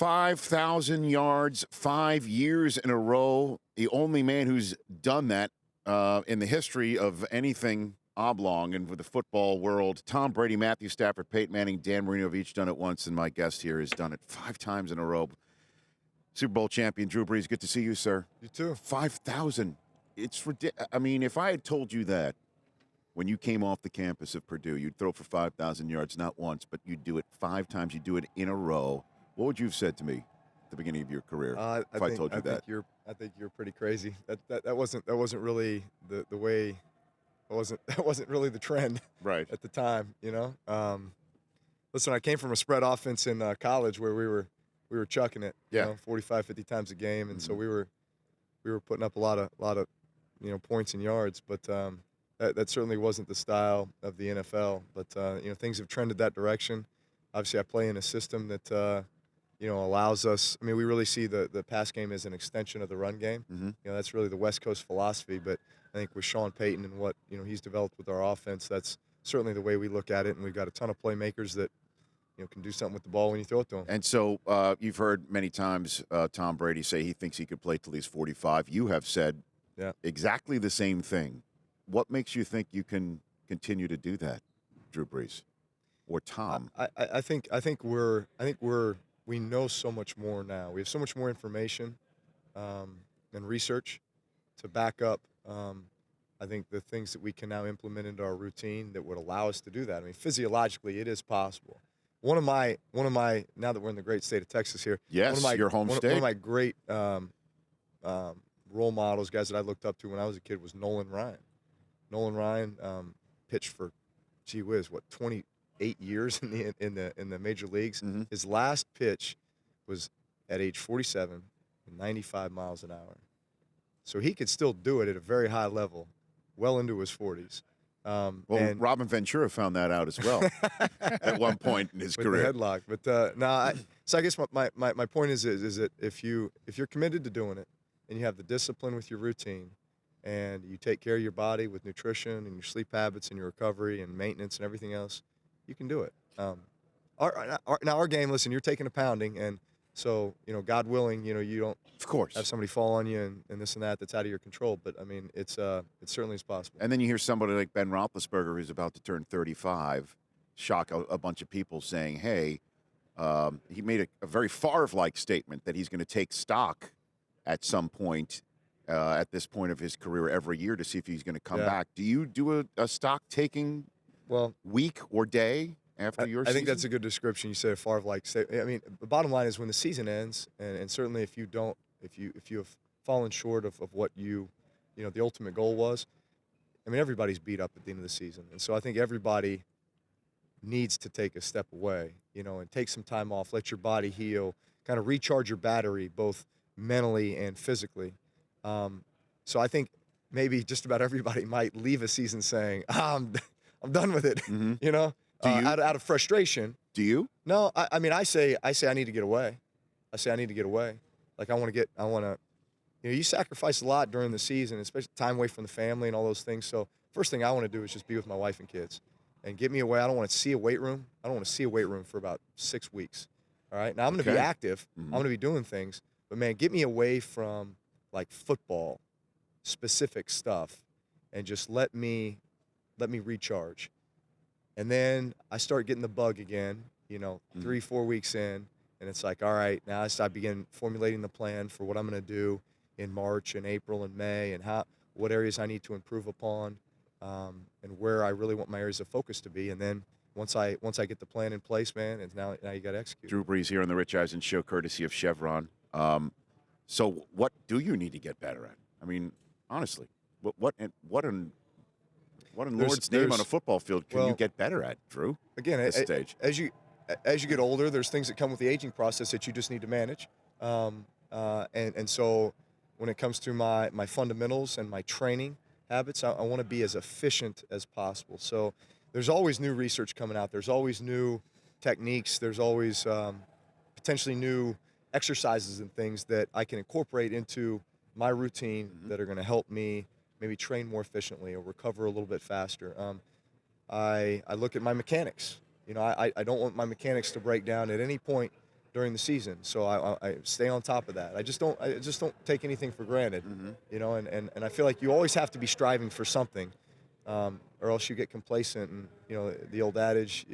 5,000 yards, 5 years in a row. The only man who's done that in the history of anything oblong and with the football world. Tom Brady, Matthew Stafford, Peyton Manning, Dan Marino have each done it once, and my guest here has done it 5 times in a row. Super Bowl champion Drew Brees, good to see you, sir. You too. 5,000. It's ridiculous. I mean, if I had told you that when you came off the campus of Purdue, you'd throw for 5,000 yards, not once, but you'd do it 5 times, you'd do it in a row, what would you have said to me at the beginning of your career if I told you that? I think you're pretty crazy. That wasn't really the way. That wasn't really the trend Right. at the time, you know. Listen, I came from a spread offense in college where we were chucking it, Yeah. you know, 45, 50 times a game, and so we were putting up a lot of points and yards, but that certainly wasn't the style of the NFL. But things have trended that direction. Obviously, I play in a system that allows us. I mean, we really see the pass game as an extension of the run game. Mm-hmm. That's really the West Coast philosophy. But I think with Sean Payton and what he's developed with our offense, that's certainly the way we look at it. And we've got a ton of playmakers that can do something with the ball when you throw it to them. And so you've heard many times Tom Brady say he thinks he could play till he's 45. You have said exactly the same thing. What makes you think you can continue to do that, Drew Brees or Tom? I think we know so much more now. We have so much more information and research to back up. I think the things that we can now implement into our routine that would allow us to do that. I mean, physiologically, it is possible. One of my now that we're in the great state of Texas here. Yes, your home state. One of my great role models, guys that I looked up to when I was a kid, was Nolan Ryan. Nolan Ryan pitched for, 28 years in the major leagues. Mm-hmm. His last pitch was at age 47, 95 miles an hour. So he could still do it at a very high level, well into his 40s. And Robin Ventura found that out as well at one point in his career. The headlock. But so I guess my point is that if you're committed to doing it and you have the discipline with your routine and you take care of your body with nutrition and your sleep habits and your recovery and maintenance and everything else, you can do it. Our game, listen, you're taking a pounding, and so God willing, you don't of course have somebody fall on you and this and that's out of your control. But I mean, it certainly is possible. And then you hear somebody like Ben Roethlisberger, who's about to turn 35, shock a bunch of people saying, "Hey," he made a very Favre-like statement that he's going to take stock at some point. At this point of his career, every year to see if he's going to come back. Do you do a stock taking week or day after your season? I think that's a good description. You said a Favre-like statement. I mean, the bottom line is when the season ends, and certainly if you have fallen short of what the ultimate goal was, I mean, everybody's beat up at the end of the season. And so I think everybody needs to take a step away, and take some time off, let your body heal, kind of recharge your battery both mentally and physically. So I think maybe just about everybody might leave a season saying, I'm done with it, Mm-hmm. out of frustration. Do you? No, I mean, I say I need to get away. I need to get away. Like you sacrifice a lot during the season, especially time away from the family and all those things. So first thing I want to do is just be with my wife and kids and get me away. I don't want to see a weight room. I don't want to see a weight room for about 6 weeks. All right. Now I'm going to be active. Mm-hmm. I'm going to be doing things, but man, get me away from like football specific stuff and just let me recharge. And then I start getting the bug again, 3-4 weeks in, and it's like, all right, now I begin formulating the plan for what I'm going to do in March and April and May, and what areas I need to improve upon, and where I really want my areas of focus to be. And then once I get the plan in place, man, and now you got to execute. Drew Brees here on the Rich Eisen Show, courtesy of Chevron. So what do you need to get better at? I mean, honestly, what in Lord's name on a football field can you get better at, Drew? Again, at this stage? As you get older, there's things that come with the aging process that you just need to manage. And so when it comes to my fundamentals and my training habits, I want to be as efficient as possible. So there's always new research coming out. There's always new techniques. There's always potentially new exercises and things that I can incorporate into my routine that are going to help me maybe train more efficiently or recover a little bit faster. I look at my mechanics. I don't want my mechanics to break down at any point during the season. So I stay on top of that. I just don't take anything for granted, you know. And I feel like you always have to be striving for something, or else you get complacent. And you know the old adage,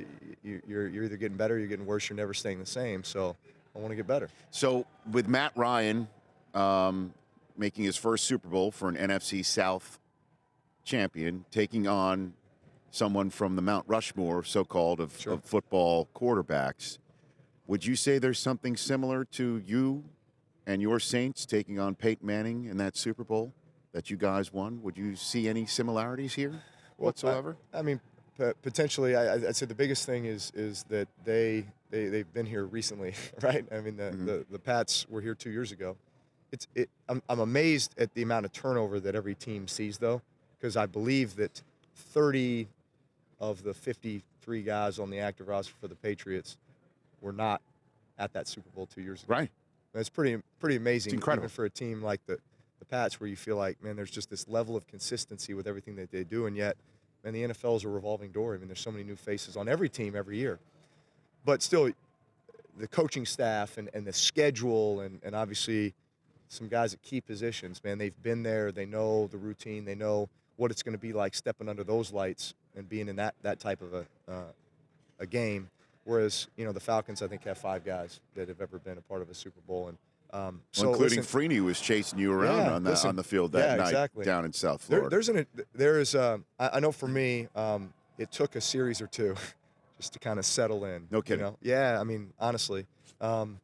you're either getting better, or you're getting worse. You're never staying the same. So I want to get better. So with Matt Ryan making his first Super Bowl for an NFC South champion, taking on someone from the Mount Rushmore, so-called, of football quarterbacks, would you say there's something similar to you and your Saints taking on Peyton Manning in that Super Bowl that you guys won? Would you see any similarities here whatsoever? I mean, potentially. I'd say the biggest thing is that they've been here recently, right? I mean, the Pats were here 2 years ago. I'm amazed at the amount of turnover that every team sees, though, because I believe that 30 of the 53 guys on the active roster for the Patriots were not at that Super Bowl 2 years ago. Right. That's pretty amazing. It's incredible. Even for a team like the Pats, where you feel like, man, there's just this level of consistency with everything that they do, and yet, man, the NFL is a revolving door. I mean, there's so many new faces on every team every year. But still, the coaching staff and the schedule and obviously some guys at key positions, man, they've been there. They know the routine. They know what it's going to be like stepping under those lights and being in that type of a game. Whereas, you know, the Falcons, I think, have 5 guys that have ever been a part of a Super Bowl. And so including Freeney, was chasing you around on the field that night down in South Florida. I know for me, it took a series or two just to kind of settle in. No kidding. You know? Yeah, I mean, honestly. And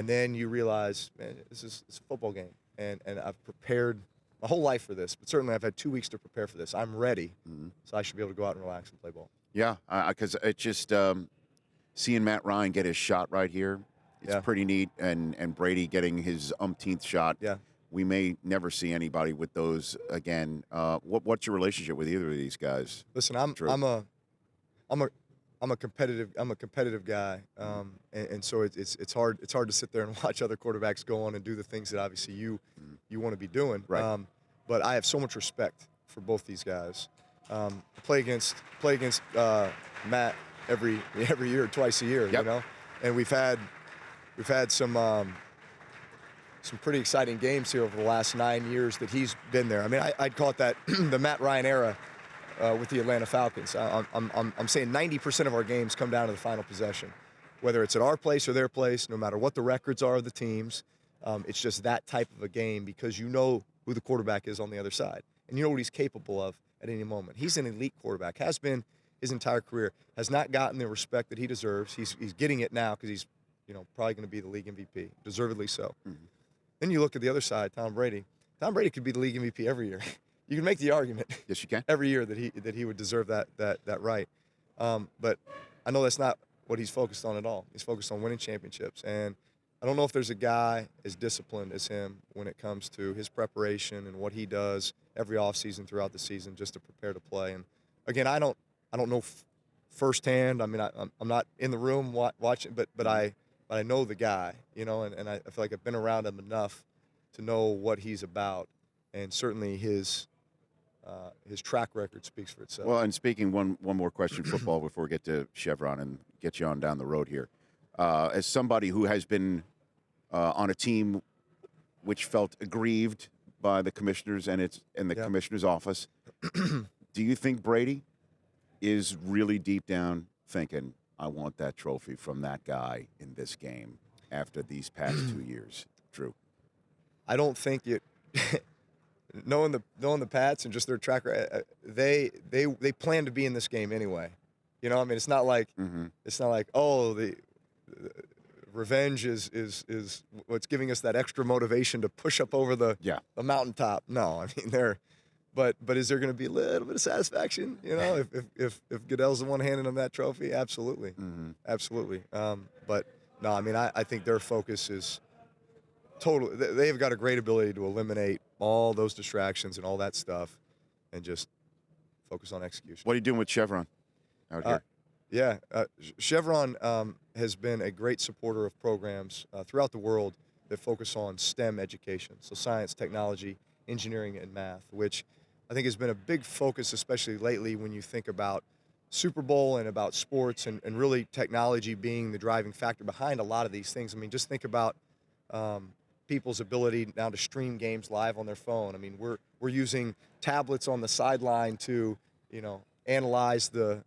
then you realize, man, it's a football game. And I've prepared my whole life for this, but certainly I've had 2 weeks to prepare for this. I'm ready, so I should be able to go out and relax and play ball. Yeah, because it just seeing Matt Ryan get his shot right here, it's pretty neat, and Brady getting his umpteenth shot. Yeah. We may never see anybody with those again. What's your relationship with either of these guys? Listen, I'm a competitive guy, and so it's hard to sit there and watch other quarterbacks go on and do the things that obviously you want to be doing. Right. But I have so much respect for both these guys. Play against Matt every year, twice a year. Yep. You know, and we've had some pretty exciting games here over the last 9 years that he's been there. I mean, I'd call it that the Matt Ryan era with the Atlanta Falcons. I'm saying 90% of our games come down to the final possession, whether it's at our place or their place, no matter what the records are of the teams. It's just that type of a game because you know who the quarterback is on the other side, and you know what he's capable of at any moment. He's an elite quarterback, has been his entire career, has not gotten the respect that he deserves. He's getting it now because he's, you know, probably going to be the league MVP, deservedly so. Then you look at the other side, Tom Brady. Tom Brady could be the league MVP every year. You can make the argument. Yes, you can. Every year that he would deserve that right. But I know that's not what he's focused on at all. He's focused on winning championships. And I don't know if there's a guy as disciplined as him when it comes to his preparation and what he does every offseason throughout the season just to prepare to play. And again, I don't know firsthand. I mean, I'm not in the room watching, but I know the guy, you know, and I feel like I've been around him enough to know what he's about, and certainly his track record speaks for itself. Well, and speaking one more question, football, before we get to Chevron and get you on down the road here. As somebody who has been on a team which felt aggrieved by the commissioners and the commissioner's office, do you think Brady is really deep down thinking, I want that trophy from that guy in this game after these past 2 years? Drew? I don't think it. knowing the Pats and just their track record, they plan to be in this game anyway. You know, I mean, it's not like the revenge is what's giving us that extra motivation to push up over the mountaintop. No, I mean but is there going to be a little bit of satisfaction? You know, if Goodell's the one handing them that trophy, absolutely, absolutely. But no, I mean, I think their focus is totally. They've got a great ability to eliminate all those distractions and all that stuff, and just focus on execution. What are you doing with Chevron out here? Chevron has been a great supporter of programs throughout the world that focus on STEM education, so science, technology, engineering, and math, which I think has been a big focus, especially lately when you think about Super Bowl and about sports and really technology being the driving factor behind a lot of these things. I mean, just think about people's ability now to stream games live on their phone. I mean, we're using tablets on the sideline to, analyze the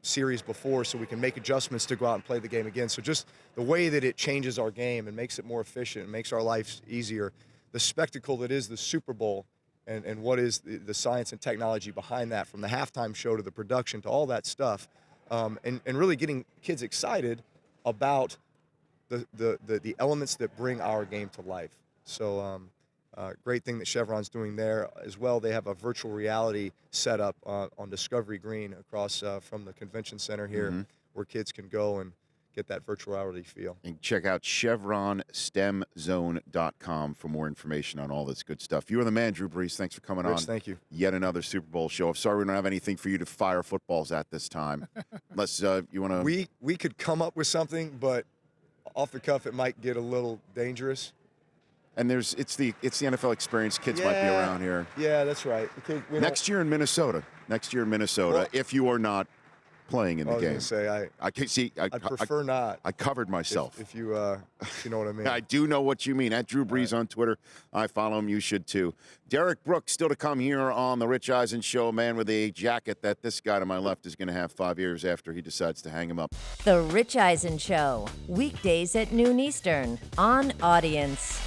series before, so we can make adjustments to go out and play the game again. So just the way that it changes our game and makes it more efficient and makes our lives easier, the spectacle that is the Super Bowl, and what is the science and technology behind that, from the halftime show to the production to all that stuff, and really getting kids excited about the elements that bring our game to life. So great thing that Chevron's doing there as well. They have a virtual reality setup on Discovery Green across from the convention center here, where kids can go and get that virtual reality feel. And check out ChevronStemZone.com for more information on all this good stuff. You are the man, Drew Brees. Thanks for coming Rich, on. thank you. Yet another Super Bowl show. I'm sorry we don't have anything for you to fire footballs at this time. Unless you want to. We could come up with something, but off the cuff it might get a little dangerous. And it's the NFL experience. Kids might be around here. Yeah, that's right. Next year in Minnesota. Well, if you are not playing in the game. I was going to say, I can see. I prefer not. I covered myself. If you know what I mean. I do know what you mean. At Drew Brees on Twitter. I follow him. You should too. Derek Brooks still to come here on the Rich Eisen Show. Man with a jacket that this guy to my left is going to have 5 years after he decides to hang him up. The Rich Eisen Show. Weekdays at noon Eastern on Audience.